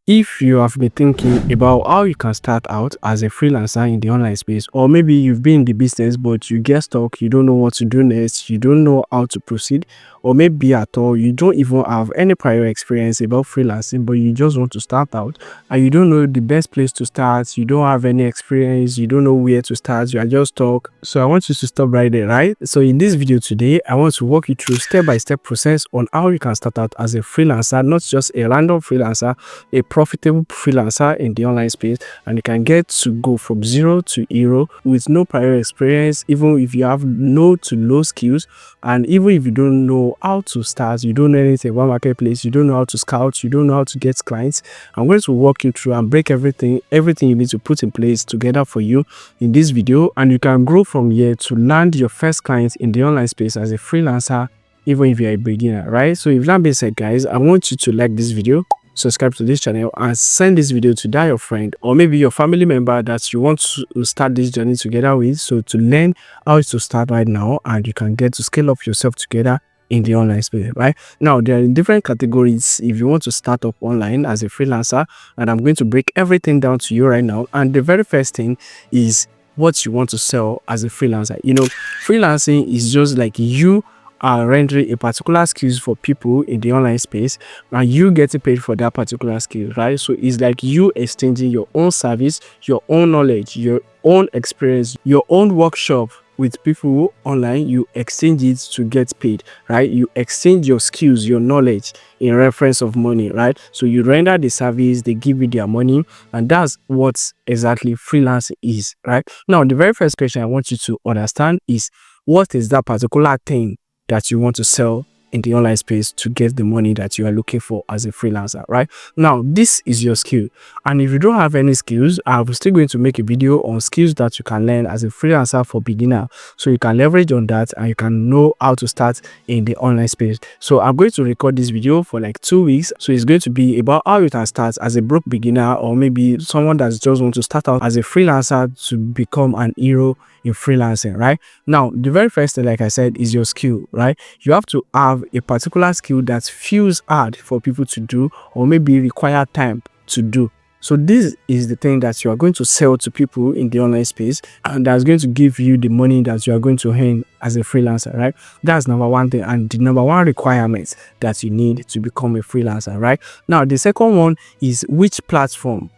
If you have been thinking about how you can start out as a freelancer in the online space, or maybe you've been in the business but you get stuck, you don't know what to do next, you don't know how to proceed, or maybe at all you don't even have any prior experience about freelancing, but you just want to start out and you don't know the best place to start, you don't have any experience, you don't know where to start, you are just stuck. So I want you to stop right there, right? So in this video today, I want to walk you through step-by-step process on how you can start out as a freelancer, not just a random freelancer, a profitable freelancer in the online space, and you can get to go from zero to hero with no prior experience, even if you have no to low skills, and even if you don't know how to start, you don't know anything about marketplace, you don't know how to scout, you don't know how to get clients. I'm going to walk you through and break everything you need to put in place together for you in this video, and you can grow from here to land your first client in the online space as a freelancer, even if you're a beginner, right? So if that being said, guys, I want you to like this video, subscribe to this channel, and send this video to your friend or maybe your family member that you want to start this journey together with, so to learn how to start right now and you can get to scale up yourself together in the online space. Right now, there are different categories if you want to start up online as a freelancer, and I'm going to break everything down to you right now. And the very first thing is what you want to sell as a freelancer. You know, freelancing is just like you are rendering a particular skills for people in the online space and you getting paid for that particular skill, right? So it's like you exchanging your own service, your own knowledge, your own experience, your own workshop with people online. You exchange it to get paid, right? You exchange your skills, your knowledge in reference of money, right? So you render the service, they give you their money, and that's what exactly freelancing is, right? Now, the very first question I want you to understand is, what is that particular thing that you want to sell in the online space to get the money that you are looking for as a freelancer? Right now, this is your skill, and if you don't have any skills, I'm still going to make a video on skills that you can learn as a freelancer for beginner, so you can leverage on that and you can know how to start in the online space. So I'm going to record this video for like 2 weeks, so it's going to be about how you can start as a broke beginner, or maybe someone that just wants to start out as a freelancer to become an hero in freelancing. Right now, the very first thing, like I said, is your skill. Right, you have to have a particular skill that feels hard for people to do, or maybe require time to do. So this is the thing that you are going to sell to people in the online space, and that's going to give you the money that you are going to earn as a freelancer. Right, that's number one thing, and the number one requirement that you need to become a freelancer. Right now, the second one is, which platform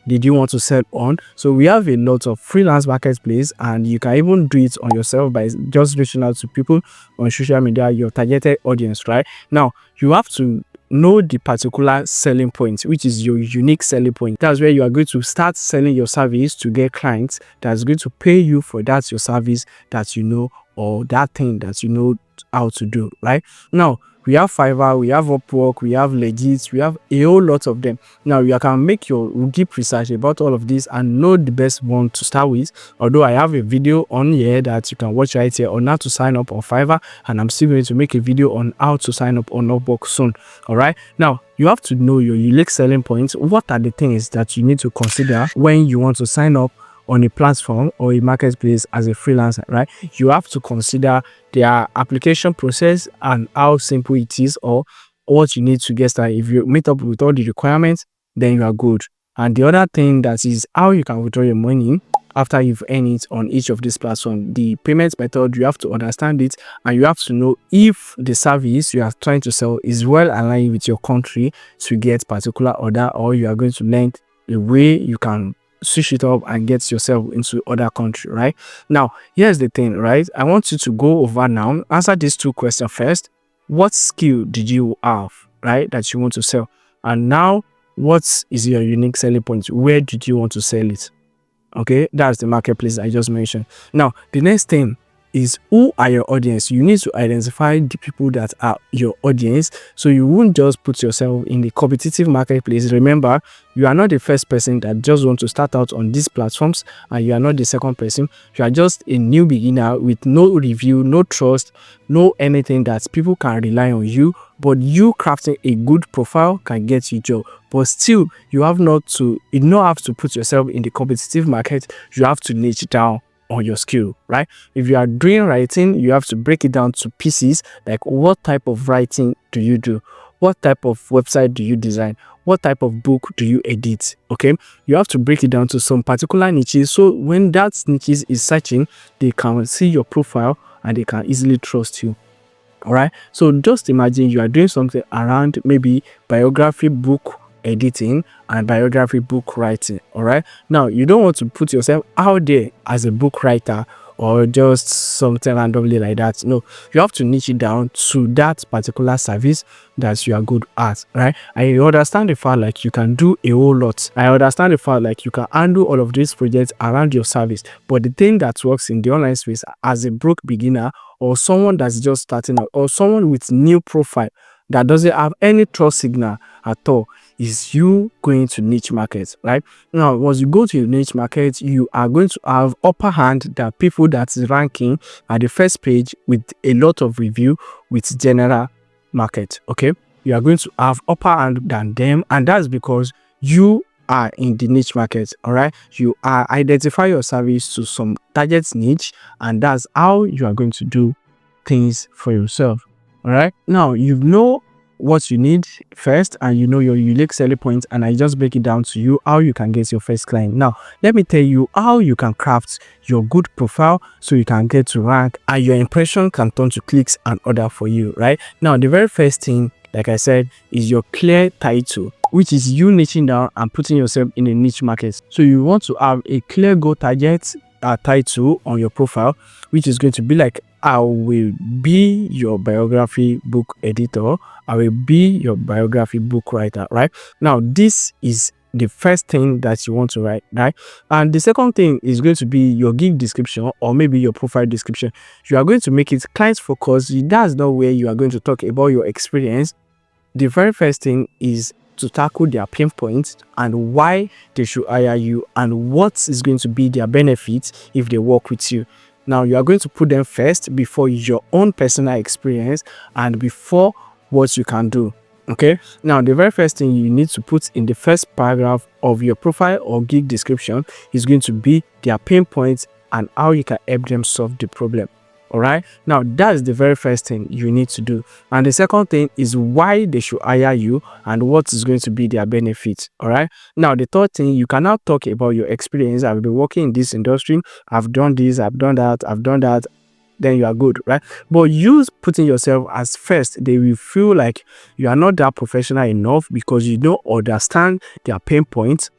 did you want to sell on? So we have a lot of freelance marketplace, and you can even do it on yourself by just reaching out to people on social media, your targeted audience. Right now, you have to know the particular selling point, which is your unique selling point. That's where you are going to start selling your service to get clients that's going to pay you for that your service that you know, or that thing that you know how to do. Right now, we have Fiverr, we have Upwork, we have Legit, we have a whole lot of them. Now you can make your deep research about all of this and know the best one to start with. Although I have a video on here that you can watch right here on how to sign up on Fiverr, and I'm still going to make a video on how to sign up on Upwork soon. All right, now you have to know your unique selling points. What are the things that you need to consider when you want to sign up on a platform or a marketplace as a freelancer? Right, you have to consider their application process and how simple it is, or what you need to get started. If you meet up with all the requirements, then you are good. And the other thing that is how you can withdraw your money after you've earned it on each of these platforms. The payment method, you have to understand it, and you have to know if the service you are trying to sell is well aligned with your country to get particular order, or you are going to learn a way you can switch it up and get yourself into other country. Right now, here's the thing. Right, I want you to go over now, answer these two questions first. What skill did you have, right, that you want to sell? And now, what is your unique selling point? Where did you want to sell it? Okay, that's the marketplace I just mentioned. Now, the next thing is, who are your audience? You need to identify the people that are your audience, so you won't just put yourself in the competitive marketplace. Remember, you are not the first person that just want to start out on these platforms, and you are not the second person. You are just a new beginner with no review, no trust, no anything that people can rely on you. But you crafting a good profile can get you job. But still, you don't have to put yourself in the competitive market. You have to niche down on your skill. Right, if you are doing writing, you have to break it down to pieces, like what type of writing do you do, What type of website do you design? What type of book do you edit? Okay, you have to break it down to some particular niches, so when that niches is searching, they can see your profile and they can easily trust you. All right, so just imagine you are doing something around maybe biography book editing and biography book writing. All right, now you don't want to put yourself out there as a book writer or just something randomly like that. No, you have to niche it down to that particular service that you are good at. Right, I understand the fact like you can do a whole lot. I understand the fact like you can handle all of these projects around your service, but the thing that works in the online space as a broke beginner or someone that's just starting out or someone with new profile that doesn't have any trust signal at all is you going to niche markets. Right, now once you go to your niche market, you are going to have upper hand than people that's ranking at the first page with a lot of review with general market. Okay, you are going to have upper hand than them, and that's because you are in the niche market. All right, you are identify your service to some target niche, and that's how you are going to do things for yourself. All right, now you know what you need first, and you know your unique selling points, and I just break it down to you how you can get your first client. Now let me tell you how you can craft your good profile so you can get to rank and your impression can turn to clicks and order for you. Right, now the very first thing, like I said, is your clear title, which is you niching down and putting yourself in a niche market. So you want to have a clear goal target title on your profile, which is going to be like, I will be your biography book editor, I will be your biography book writer. Right, now this is the first thing that you want to write. Right, and the second thing is going to be your gig description or maybe your profile description. You are going to make it client focused. That's not where you are going to talk about your experience. The very first thing is to tackle their pain points and why they should hire you and what is going to be their benefits if they work with you. Now you are going to put them first before your own personal experience and before what you can do. Okay, now the very first thing you need to put in the first paragraph of your profile or gig description is going to be their pain points and how you can help them solve the problem. All right, now that's the very first thing you need to do, and the second thing is why they should hire you and what is going to be their benefit. All right, now the third thing, you can now talk about your experience. I've been working in this industry, I've done this, I've done that, I've done that. Then you are good, right? But you putting yourself as first, they will feel like you are not that professional enough because you don't understand their pain points,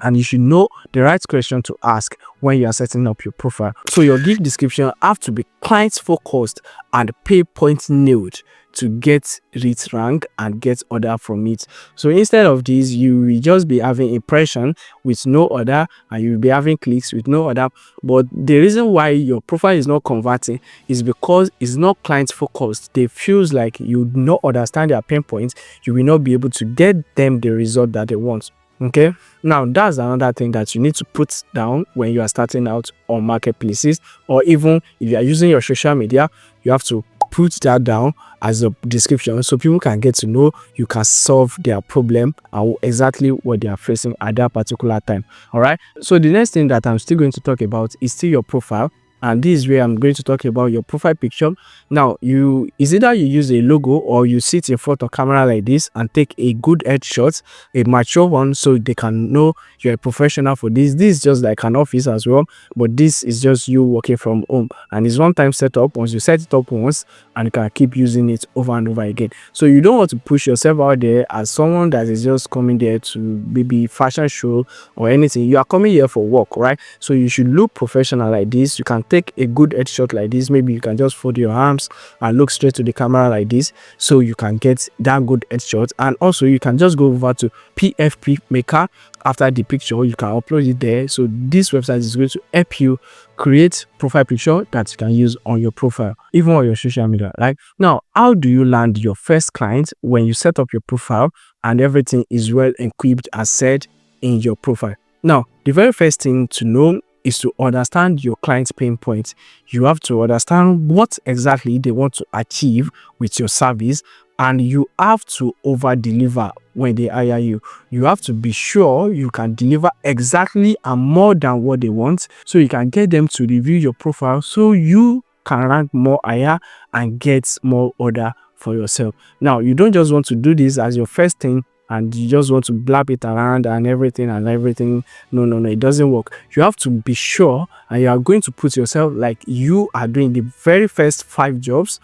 and you should know the right question to ask when you are setting up your profile. So your gig description have to be client focused and pay point nailed to get reach rank and get order from it. So instead of this, you will just be having impression with no order and you will be having clicks with no order. But the reason why your profile is not converting is because it's not client focused. They feels like you do not understand their pain points, you will not be able to get them the result that they want. Okay, now that's another thing that you need to put down when you are starting out on marketplaces, or even if you are using your social media, you have to put that down as a description so people can get to know you can solve their problem and exactly what they are facing at that particular time. All right, so the next thing that I'm still going to talk about is still your profile. And this is where I'm going to talk about your profile picture. Now, is either you use a logo or you sit in front of camera like this and take a good headshot, a mature one, so they can know you're a professional for this. This is just like an office as well, but this is just you working from home. And it's one-time setup. Once you set it up once, and you can keep using it over and over again. So you don't want to push yourself out there as someone that is just coming there to maybe fashion show or anything. You are coming here for work, right? So you should look professional like this. You can take a good headshot like this. Maybe you can just fold your arms and look straight to the camera like this so you can get that good headshot. And also you can just go over to PFP Maker. After the picture, you can upload it there. So this website is going to help you create profile picture that you can use on your profile, even on your social media. Right now, how do you land your first client when you set up your profile and everything is well equipped as said in your profile? Now, the very first thing to know is to understand your client's pain points. You have to understand what exactly they want to achieve with your service, and you have to over deliver when they hire you. You have to be sure you can deliver exactly and more than what they want, so you can get them to review your profile so you can rank more higher and get more order for yourself. Now, you don't just want to do this as your first thing and you just want to blab it around and everything. No, it doesn't work. You have to be sure and you are going to put yourself like you are doing the very first 5 jobs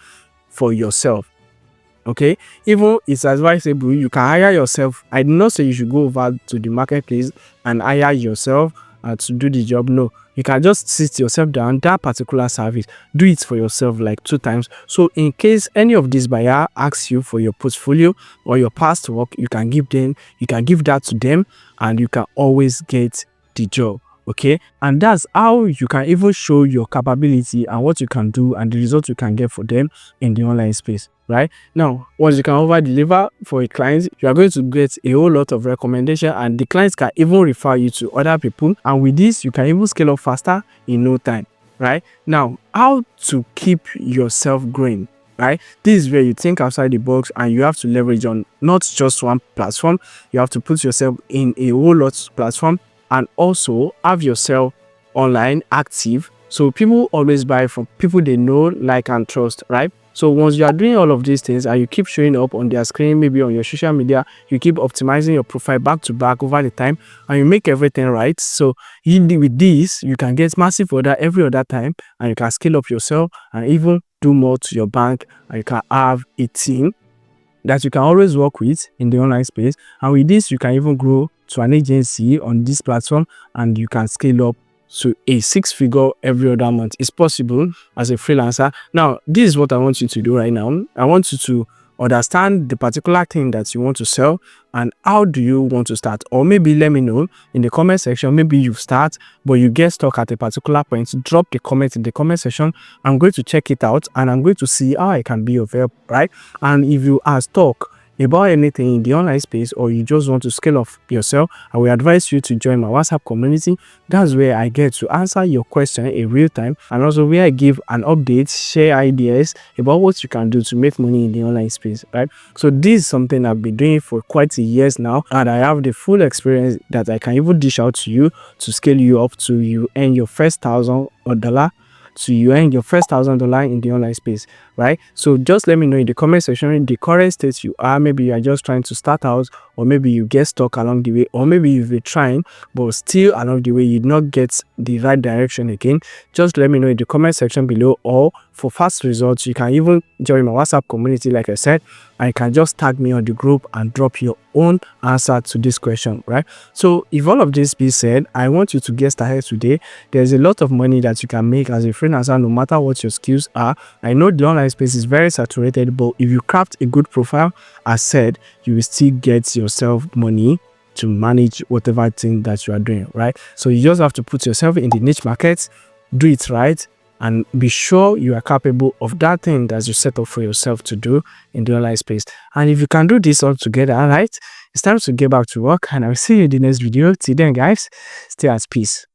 for yourself. Okay, even it's advisable you can hire yourself. I do not say you should go over to the marketplace and hire yourself to do the job. No, you can just sit yourself down, that particular service, do it for yourself like 2 times. So in case any of these buyer asks you for your portfolio or your past work, you can give that to them and you can always get the job. Okay, and that's how you can even show your capability and what you can do and the results you can get for them in the online space. Right now, once you can over deliver for a client, you are going to get a whole lot of recommendation and the clients can even refer you to other people, and with this you can even scale up faster in no time. Right now, how to keep yourself growing. Right, this is where you think outside the box and you have to leverage on not just one platform. You have to put yourself in a whole lot of platform and also have yourself online active, so people always buy from people they know, like, and trust. Right, so once you are doing all of these things and you keep showing up on their screen, maybe on your social media, you keep optimizing your profile back to back over the time and you make everything right, so with this you can get massive order every other time and you can scale up yourself and even do more to your bank, and you can have a team that you can always work with in the online space, and with this you can even grow to an agency on this platform and you can scale up to a 6-figure every other month. It's possible as a freelancer. Now, this is what I want you to do right now. I want you to understand the particular thing that you want to sell and how do you want to start, or maybe let me know in the comment section. Maybe you start but you get stuck at a particular point. Drop the comment in the comment section. I'm going to check it out and I'm going to see how I can be of help. Right, and if you are stuck about anything in the online space or you just want to scale up yourself, I will advise you to join my WhatsApp community. That's where I get to answer your question in real time, and also where I give an update, share ideas about what you can do to make money in the online space. Right, so this is something I've been doing for quite a years now, and I have the full experience that I can even dish out to you to scale you up to you earn your first $1,000 to you earn your first $1,000 in the online space. Right, so just let me know in the comment section in the current state you are. Maybe you are just trying to start out, or maybe you get stuck along the way, or maybe you've been trying but still along the way you did not get the right direction again. Just let me know in the comment section below, or for fast results you can even join my WhatsApp community like I said, and you can just tag me on the group and drop your own answer to this question. Right, so if all of this be said, I want you to get started today. There's a lot of money that you can make as a freelancer no matter what your skills are. I know the online space is very saturated, but if you craft a good profile, as said, you will still get yourself money to manage whatever thing that you are doing. Right, so you just have to put yourself in the niche market, do it right, and be sure you are capable of that thing that you set up for yourself to do in the online space. And if you can do this all together, all right, it's time to get back to work, and I'll see you in the next video. Till then, guys, stay at peace.